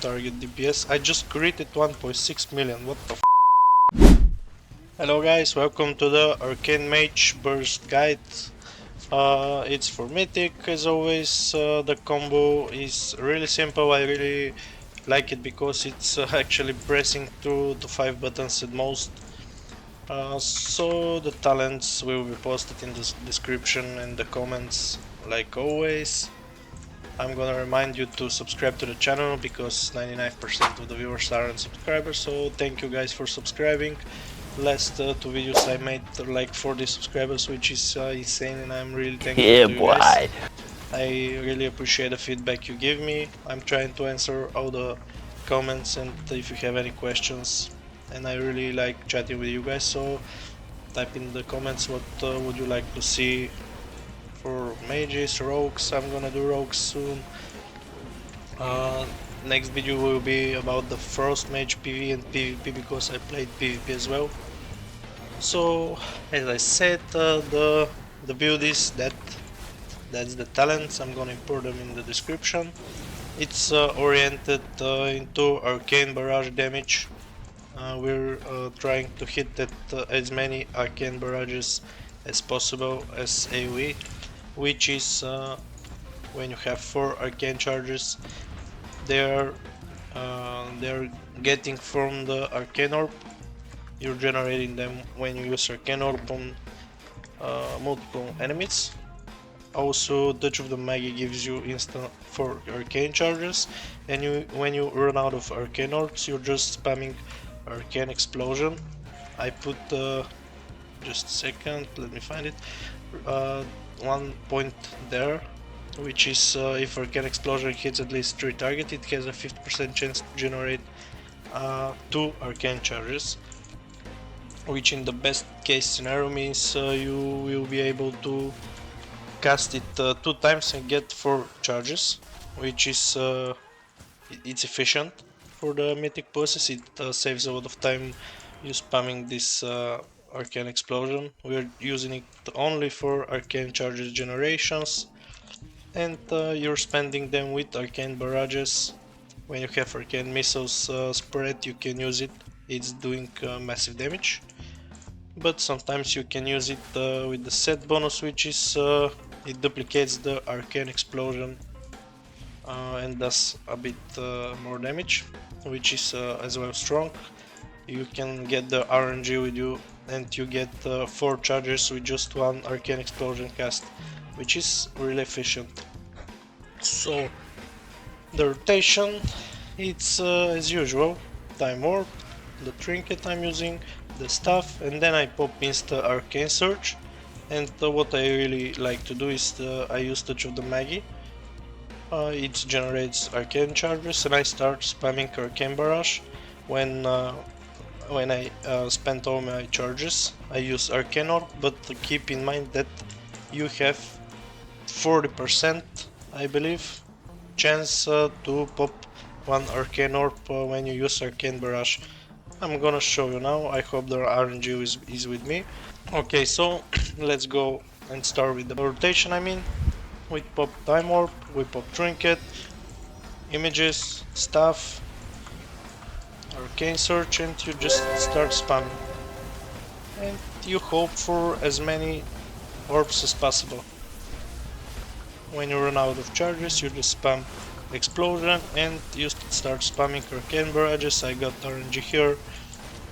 target DPS. I just created 1.6 million, what the f. Hello guys, welcome to the Arcane Mage burst guide. It's for Mythic as always. The combo is really simple. I really like it because it's actually pressing 2 to 5 buttons at most. So the talents will be posted in the description and the comments like always. I'm gonna remind you to subscribe to the channel because 99% of the viewers aren't subscribers, so thank you guys for subscribing. Last 2 videos I made like 40 subscribers, which is insane, and I'm really thankful to you guys. I really appreciate the feedback you give me. I'm trying to answer all the comments and if you have any questions, and I really like chatting with you guys, so type in the comments what would you like to see for mages, rogues. I'm gonna do rogues soon. Next video will be about the first mage PvE and PvP because I played PvP as well. So as I said, the build is that's the talents. I'm gonna import them in the description. It's oriented into arcane barrage damage. We're trying to hit as many arcane barrages as possible as AoE, which is when you have 4 arcane charges. They're getting from the arcane orb. You're generating them when you use arcane orb on multiple enemies. Also, Touch of the Mage gives you instant 4 arcane charges, and when you run out of arcane orbs, you're just spamming arcane explosion. I put just a second, let me find it. 1 point there, which is if arcane explosion hits at least 3 targets, it has a 50% chance to generate 2 arcane charges, which in the best case scenario means you will be able to cast it 2 times and get 4 charges, which is it's efficient for the mythic bosses. It saves a lot of time you spamming this arcane explosion. We're using it only for arcane charges generations, and you're spending them with arcane barrages. When you have arcane missiles spread, you can use it. It's doing massive damage, but sometimes you can use it with the set bonus, which is it duplicates the arcane explosion and does a bit more damage, which is as well strong. You can get the RNG with you, and you get 4 charges with just 1 arcane explosion cast, which is really efficient. So the rotation, it's as usual, time warp, the trinket I'm using, the staff, and then I pop insta arcane search. And what I really like to do is I use Touch of the Mage. It generates arcane charges, and I start spamming arcane barrage. When I spend all my charges, I use arcane orb, but keep in mind that you have 40%, I believe, chance to pop 1 arcane orb when you use arcane barrage. I'm gonna show you now. I hope the RNG is with me. Okay, so let's go and start with the rotation. We pop time warp, we pop trinket, images, staff, arcane search, and you just start spamming. And you hope for as many orbs as possible. When you run out of charges, you just spam explosion and you start spamming arcane barrages. I got RNG here,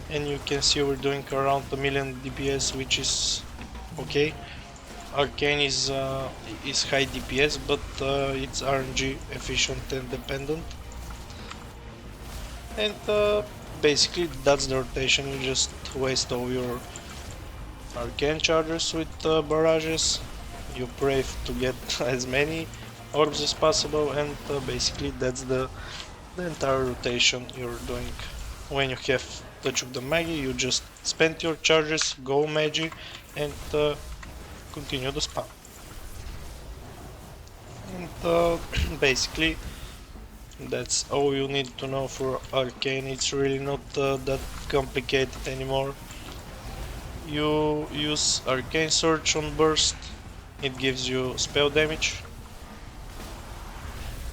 and you can see we're doing around 1 million DPS, which is okay. Arcane is high DPS, but it's RNG efficient and dependent. And basically that's the rotation. You just waste all your arcane charges with barrages. You pray to get as many orbs as possible, and basically that's the entire rotation you're doing. When you have Touch of the Mage, you just spend your charges, go Mage, and continue the spam. And basically that's all you need to know for Arcane. It's really not that complicated anymore. You use Arcane Search on burst, it gives you spell damage,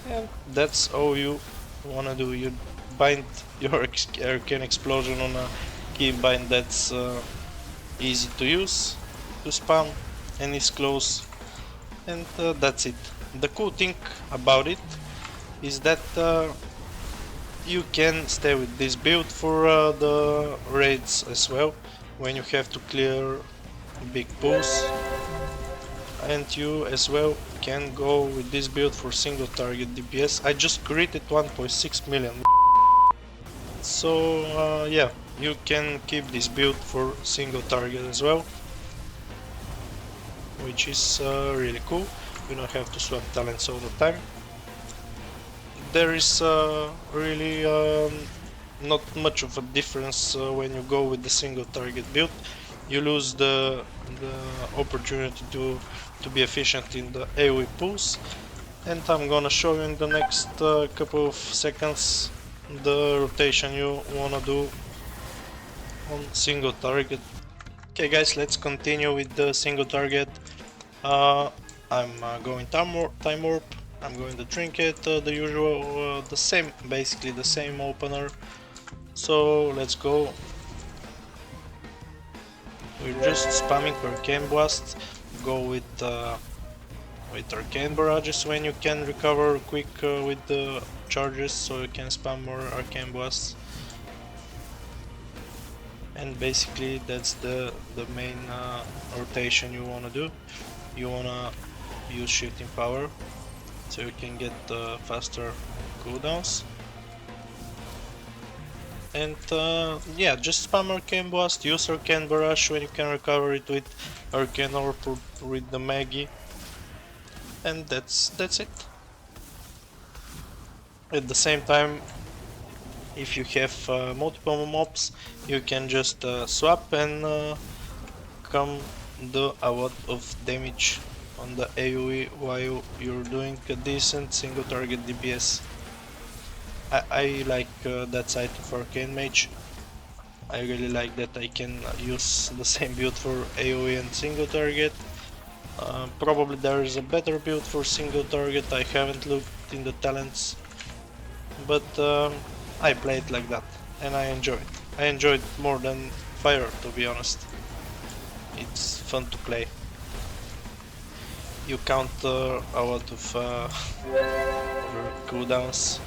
and that's all you wanna do. You bind your Arcane Explosion on a keybind that's easy to use, to spam, and is close, and that's it. The cool thing about it is that you can stay with this build for the raids as well, when you have to clear big pools, and you as well can go with this build for single target DPS. I just created 1.6 million, so yeah, you can keep this build for single target as well, which is really cool. You don't have to swap talents all the time. There is really not much of a difference when you go with the single target build. You lose the opportunity to be efficient in the AoE pools, and I'm gonna show you in the next couple of seconds the rotation you wanna do on single target. Okay guys, let's continue with the single target. I'm going time warp. I'm going to trinket, the usual, the same, basically the same opener. So let's go. We're just spamming Arcane Blast. Go with Arcane Barrages when you can recover quick with the charges, so you can spam more Arcane Blasts. And basically that's the main rotation you wanna do. You wanna use shifting power, so you can get faster cooldowns. And yeah, just spam Arcane Blast, use Arcane Barrage when you can recover it with Arcane Orb or with the Magi. And that's it. At the same time, if you have multiple mobs, you can just swap and come do a lot of damage on the AoE while you're doing a decent single target DPS. I like that side of Arcane Mage. I really like that I can use the same build for AoE and single target. Probably there is a better build for single target, I haven't looked in the talents, but I play it like that and I enjoy it. I enjoy it more than Fire, to be honest. It's fun to play. You counter a lot of cooldowns,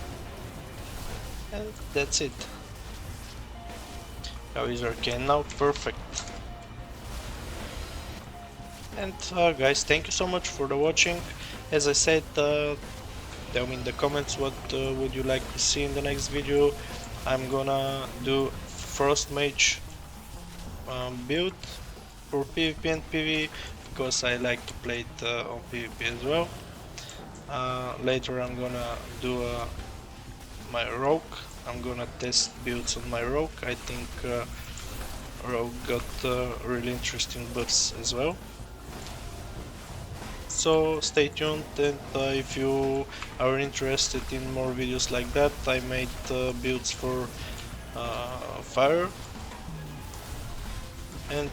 and that's it. How is Arcane now? Perfect. And guys, thank you so much for the watching. As I said, tell me in the comments what would you like to see in the next video. I'm gonna do Frost Mage build for PvP and PvE, because I like to play it on PvP as well. Later I'm gonna do my Rogue. I'm gonna test builds on my Rogue. I think Rogue got really interesting buffs as well. So stay tuned, and if you are interested in more videos like that, I made builds for Fire. And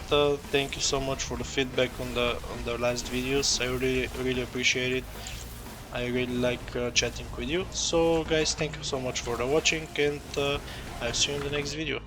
thank you so much for the feedback on the last videos. I really appreciate it. I really like chatting with you. So guys, thank you so much for the watching, and I'll see you in the next video.